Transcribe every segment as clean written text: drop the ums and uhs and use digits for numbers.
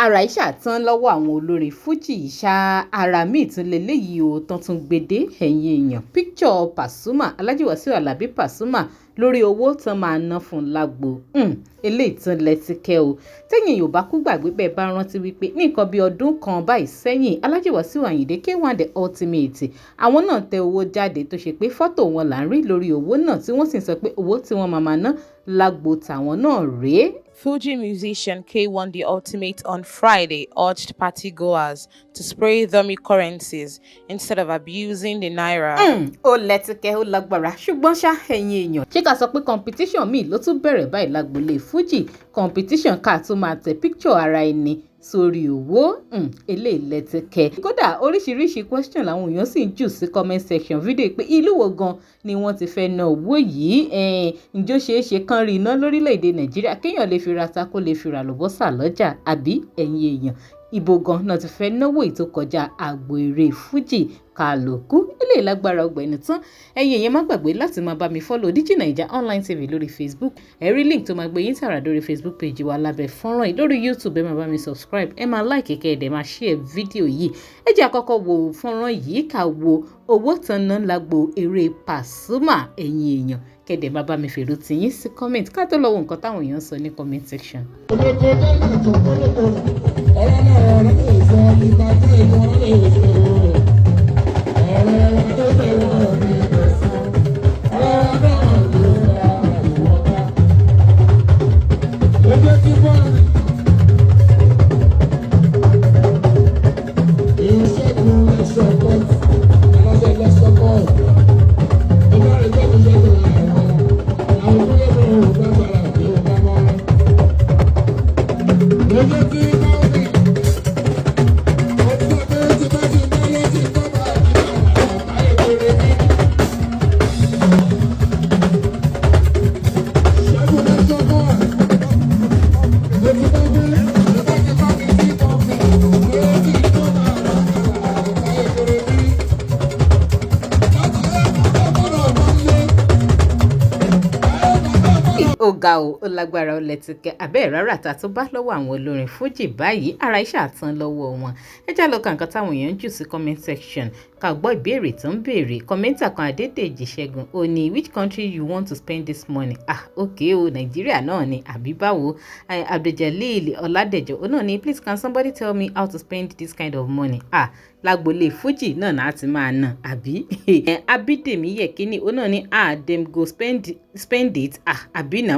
ara iṣẹ́ àtàn lọ́wọ́ àwọn olórin Fuji ṣá ara míì tún leléyìí o tán tún gbèdé ẹ̀yìn èèyàn picture Pasuma Alhaji Wasiu Alabi Pasuma lórí owó tán máa ná fún lágbo eléyìí tán lẹ́tíkẹ́ o tẹ́yìn Yorùbá kú gbàgbé bẹ́ẹ̀ bá rántí wípé ní nǹkan bíi ọdún kan báyìí sẹ́yìn Alhaji Wasiu Ayinde K1 the ultimate àwọn náà tẹ owó jáde tó ṣe pé fọ́tò wọn là ń rí lórí owó náà tí wọ́n sì sọ pé owó tí wọ́n máa ná lágbo tàwọn náà rèé. Fuji musician K1 the Ultimate on Friday urged party goers to spray dummy currencies instead of abusing the naira. Ó lẹ́tíkẹ́ ó lágbára ṣùgbọ́n ṣá ẹ̀yin èèyàn ṣé ká sọ pé competition míì ló tún bẹ̀rẹ̀ báyìí lágbolé Fuji competition ká tún máa tẹ picture ara ẹni sórí owó eléyìí lẹ́tíkẹ́. Kódà oríṣiríṣi question làwọn èèyàn sì ń jù sí comment section fídíò pé ìlú wo gan ni wọ́n ti fẹ́ ná owó yìí ǹjọ́ ṣeé ṣe kán rí iná lórílẹ̀‐èdè Nàìjíríà kéèyàn lè fi ra ta kó lè fi ra lọ́bọ́sà lọ́jà àbí ẹ̀yin èèyàn ibo gan náà ti fẹ́ náwó ètò kọjá àgbo eré Fuji kálukú eléyìí lágbára ọgbẹ̀ni tán ẹ̀yin èèyàn má gbàgbé láti máa bá mi follow DIGINAIJA online tv lórí Facebook ẹ rí link tó máa gbé yín tààrà lórí Facebook page wa lábẹ́ fọ́nrán yìí lórí YouTube ẹ máa bá mi subscribe ẹ máa like kẹ́ ẹ dẹ̀ máa share fídíò yìí ẹ jẹ́ àkọ́kọ́ wo fọ́nrán yìí ká wo owó tán ná lágbo eré Pasuma ẹ̀yin èèyàn kẹ́dẹ̀ máa bá mi fèrò tìyín sí comment ká tó lọ wo nǹkan táwọn èèyàn sọ ní comment section. Ó ga o ó lágbára ó lẹ́tíkẹ́ abẹ́ rárá ta tó bá lọ́wọ́ àwọn olórin Fuji báyìí ara iṣẹ́ àtàn lọ́wọ́ wọn ẹ já lọ ka nǹkan táwọn èèyàn ń jù sí comment section ká gbọ́ ìbéèrè tó ń béèrè kọ́mẹ́ntà kan Adédèjì Ṣẹ́gun ó ní which country you want to spend this money okay o Nàìjíríà náà ni àbí báwo Abduljalil Ọládẹ̀jọ ó náà ní please can somebody tell me how to spend this kind of money lágbolé Fuji náà náà ti máa ná àbí Abídèmí Yẹ̀kínní ó náà ní dem go spend it àbí náà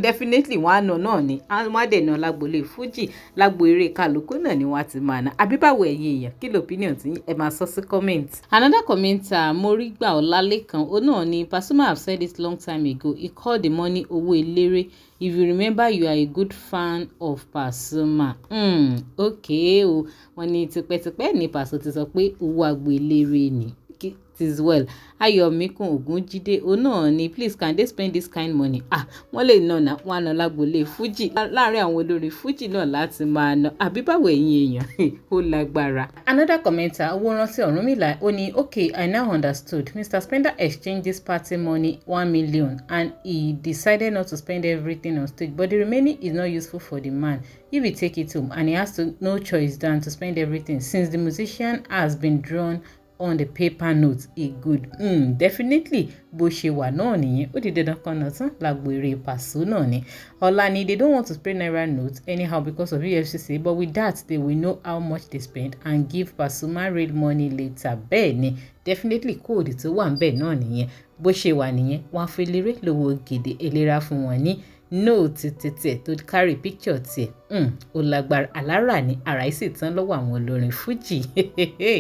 definitely wọ́n á ná náà ni wọ́n á dẹ̀ ná lágbolé Fuji lágbo eré kálukú náà ni wọ́n á ti máa ná àbí báwo ẹ̀yin èèyàn kí ló opinion tí ẹ máa sọ sí comment. Another commenter Morígbà Ọlálékan ó náà ní Pasuma have said it long time ago he called the money owó eléré if you remember you are a good fan of Pasuma. Okay o wọ́n ní tipẹ́tipẹ́ ní Paso ti sọ pé owó agbo eléré ni it is well. Ayọ̀míkún Ògúnjídé ó náà ní please can they spend this kind money wọ́n lè ná wọn ná lágbolé Fuji láàrin àwọn olórin Fuji náà láti máa ná àbí báwo ẹ̀yin èèyàn ó lágbára. Another commenter Owórántí Ọ̀rúnmìlà ó ní okay I now understood Mr. Spender exchanged this party money 1 million and he decided not to spend everything on stage but the remaining is not useful for the man if he take it home and he has no choice than to spend everything since the musician has been drawn on the paper notes a good definitely bó ṣe wà náà nìyẹn ó di dandan kan náà tán lágbo eré Paso náà ni ọ̀la ni they don't want to spray naira notes anyhow because of EFCC but with that they will know how much they spend and give Pasuma real money later bẹ́ẹ̀ ni definitely kóòdù tó wà ń bẹ̀ náà nìyẹn bó ṣe wà nìyẹn wọ́n á fi lérè lówó gèdè elérà fún wọn ní nóòtì tètè tó carry picture tiẹ̀ ó lágbára alára ní ara ìsì tán lọ́wọ́ àwọn olórin Fuji.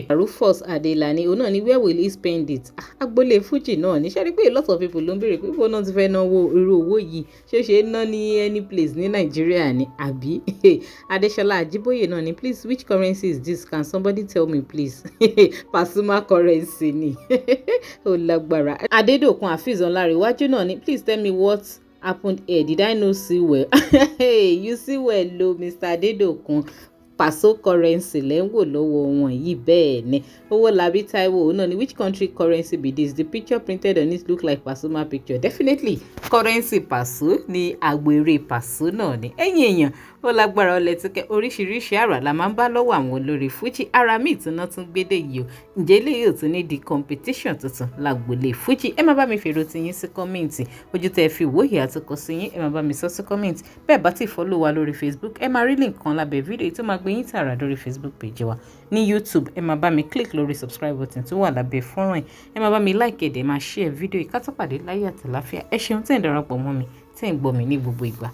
Rufus Adelani òun náà ní where will he spend it agboolé Fuji náà ní ṣẹ́rí pé a lot of people ló ń béèrè pé bó náà ti fẹ́ náwó irú owó yìí ṣe ná ní any place ní Nàìjíríà ni àbí. Adéṣọlá Ajíbóyè náà ní please which currency is this can somebody tell me please. Pasuma currency ni ó lágbára. Adédòkun Afeez Ọlárẹ̀wájú náà ní please tell me what happened here did I not see well. You see well lo Mr. Adedokun Paso currency lẹ́ ń wò lọ́wọ́ wọn yìí bẹ́ẹ̀ ni. Owólabí Táíwò òun náà ni which country currency be this? The picture printed on it look like Pasuma picture. Definitely currency Paso ni àgbèrè Paso náà ni. Ẹ̀yin èèyàn ó lágbára ọlẹ̀ tí kẹ́ oríṣiríṣi àrà la máa ń bá lọ́wọ́ àwọn olórí Fuji. Ara míì tí wọ́n tún gbédè yìí o. Ǹjẹ́ eléyìí ò tún ní di competition tuntun lágbolé Fuji? Ẹ máa bá mi fèrò ti yín sí kọ́mẹ́ǹtì. Ojú tẹ́ fi wòye àtúkọ sí yín ẹ máa bá mi sọ sí kọ́mẹ́ǹtì. Bẹ́ẹ̀ bá ti follow wa lórí Facebook ẹ máa rí link kan lábẹ́ fídíò tó máa gbé yín tààrà lórí Facebook page wa. Ní YouTube ẹ máa bá mi click lórí subscribe button tó wà lábẹ́ fọ́nrán ẹ̀. Ẹ máa bá mi like ẹ̀dẹ̀ máa share fídíò yìí ká tó pàdé láyé àtàláfíà. Ẹ ṣeun tẹ́ ń darapọ̀ mọ́ mi tẹ́ ń gbọ́ mi ní gbogbo ìgbà.